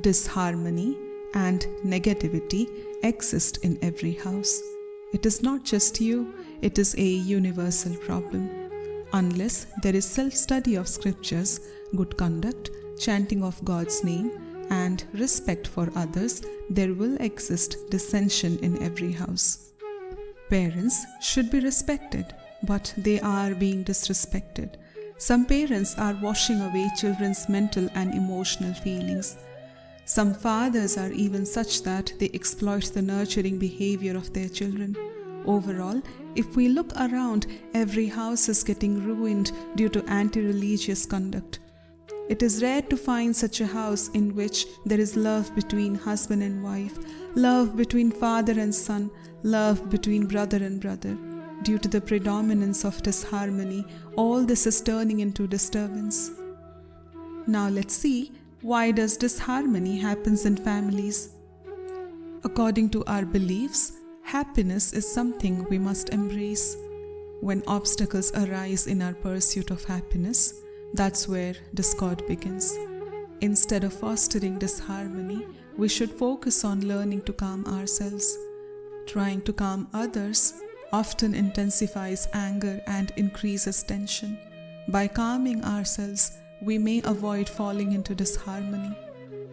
Disharmony and negativity exist in every house. It is not just you, it is a universal problem. Unless there is self-study of scriptures, good conduct, chanting of God's name, and respect for others, there will exist dissension in every house. Parents should be respected, but they are being disrespected. Some parents are washing away children's mental and emotional feelings. Some fathers are even such that they exploit the nurturing behavior of their children. Overall, if we look around, every house is getting ruined due to anti-religious conduct. It is rare to find such a house in which there is love between husband and wife, love between father and son, love between brother and brother. Due to the predominance of disharmony, all this is turning into disturbance. Now let's see, why does disharmony happens in families? According to our beliefs, happiness is something we must embrace. When obstacles arise in our pursuit of happiness, that's where discord begins. Instead of fostering disharmony, we should focus on learning to calm ourselves. Trying to calm others often intensifies anger and increases tension. By calming ourselves, we may avoid falling into disharmony.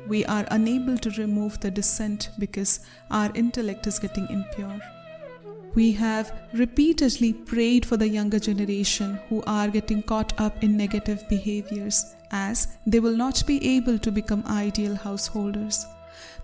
We are unable to remove the dissent because our intellect is getting impure. We have repeatedly prayed for the younger generation who are getting caught up in negative behaviors, as they will not be able to become ideal householders.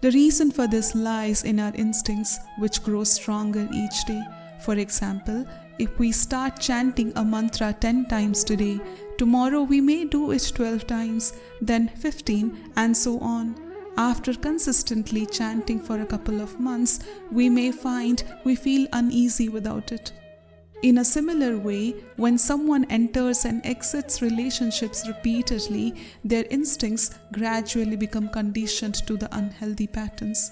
The reason for this lies in our instincts, which grow stronger each day. For example, if we start chanting a mantra 10 times today, tomorrow we may do it 12 times, then 15, and so on. After consistently chanting for a couple of months, we may find we feel uneasy without it. In a similar way, when someone enters and exits relationships repeatedly, their instincts gradually become conditioned to the unhealthy patterns.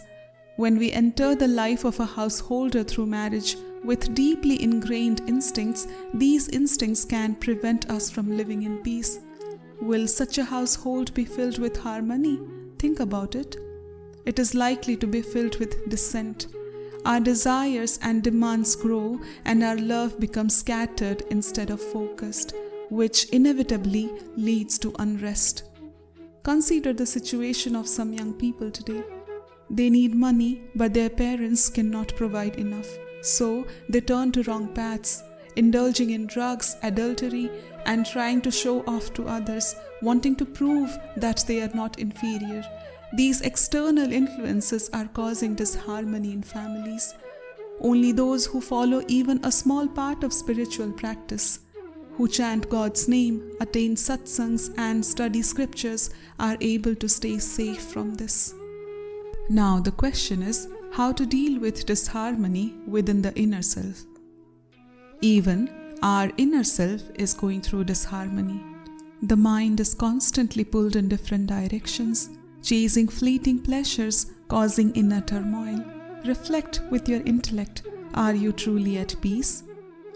When we enter the life of a householder through marriage with deeply ingrained instincts, these instincts can prevent us from living in peace. Will such a household be filled with harmony? Think about it. It is likely to be filled with dissent. Our desires and demands grow, and our love becomes scattered instead of focused, which inevitably leads to unrest. Consider the situation of some young people today. They need money, but their parents cannot provide enough. So they turn to wrong paths, indulging in drugs, adultery, and trying to show off to others, wanting to prove that they are not inferior. These external influences are causing disharmony in families. Only those who follow even a small part of spiritual practice, who chant God's name, attain satsangs, and study scriptures are able to stay safe from this. Now the question is, how to deal with disharmony within the inner self. Even our inner self is going through disharmony. The mind is constantly pulled in different directions, chasing fleeting pleasures, causing inner turmoil. Reflect with your intellect. Are you truly at peace?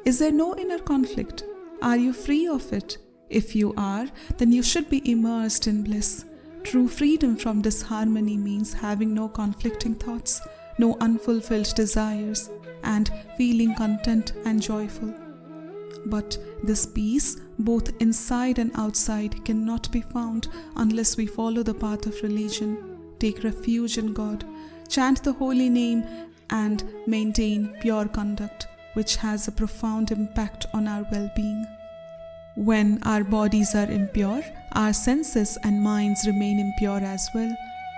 Is there no inner conflict? Are you free of it? If you are, then you should be immersed in bliss. True freedom from disharmony means having no conflicting thoughts, no unfulfilled desires, and feeling content and joyful. But this peace, both inside and outside, cannot be found unless we follow the path of religion, take refuge in God, chant the holy name, and maintain pure conduct, which has a profound impact on our well-being. When our bodies are impure, our senses and minds remain impure as well.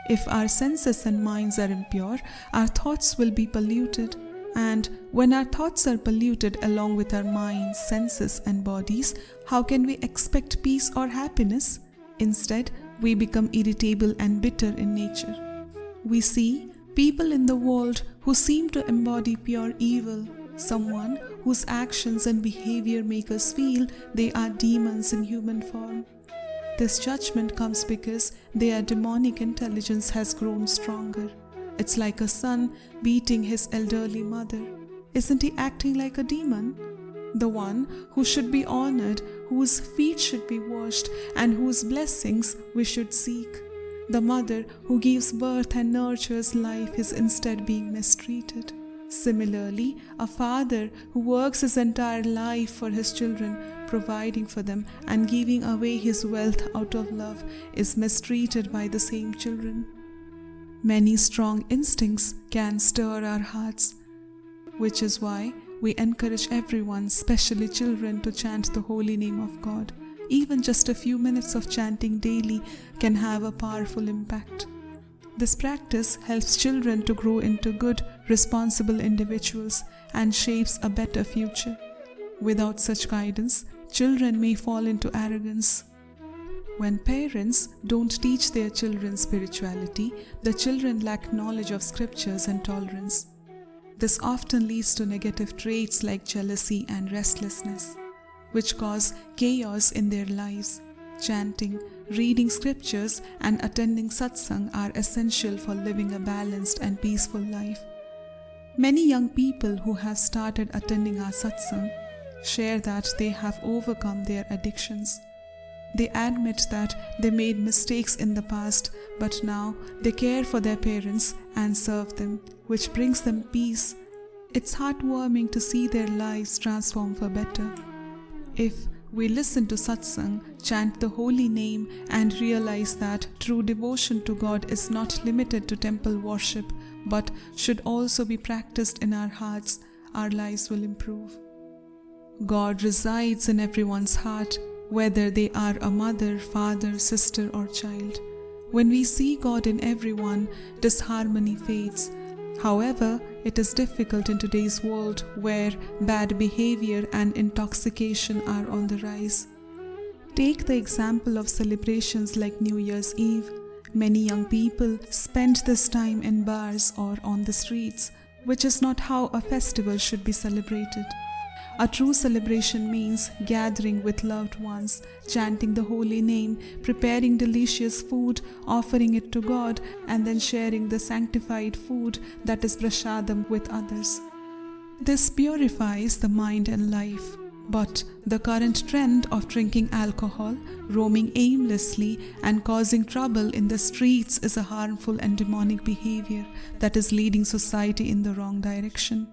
If our senses and minds are impure, our thoughts will be polluted. And when our thoughts are polluted along with our minds, senses, and bodies, how can we expect peace or happiness? Instead, we become irritable and bitter in nature. We see people in the world who seem to embody pure evil, someone whose actions and behavior make us feel they are demons in human form. This judgment comes because their demonic intelligence has grown stronger. It's like a son beating his elderly mother. Isn't he acting like a demon? The one who should be honored, whose feet should be washed, and whose blessings we should seek. The mother who gives birth and nurtures life is instead being mistreated. Similarly, a father who works his entire life for his children, providing for them and giving away his wealth out of love, is mistreated by the same children. Many strong instincts can stir our hearts, which is why we encourage everyone, especially children, to chant the holy name of God. Even just a few minutes of chanting daily can have a powerful impact. This practice helps children to grow into good, responsible individuals and shapes a better future. Without such guidance, children may fall into arrogance. When parents don't teach their children spirituality, the children lack knowledge of scriptures and tolerance. This often leads to negative traits like jealousy and restlessness, which cause chaos in their lives. Chanting, reading scriptures, and attending satsang are essential for living a balanced and peaceful life. Many young people who have started attending our satsang share that they have overcome their addictions. They admit that they made mistakes in the past, but now they care for their parents and serve them, which brings them peace. It's heartwarming to see their lives transform for better. If we listen to satsang, chant the holy name, and realize that true devotion to God is not limited to temple worship, but should also be practiced in our hearts, our lives will improve. God resides in everyone's heart, whether they are a mother, father, sister, or child. When we see God in everyone, disharmony fades. However, it is difficult in today's world where bad behavior and intoxication are on the rise. Take the example of celebrations like New Year's Eve. Many young people spend this time in bars or on the streets, which is not how a festival should be celebrated. A true celebration means gathering with loved ones, chanting the holy name, preparing delicious food, offering it to God, and then sharing the sanctified food, that is prasadam, with others. This purifies the mind and life. But the current trend of drinking alcohol, roaming aimlessly, and causing trouble in the streets is a harmful and demonic behavior that is leading society in the wrong direction.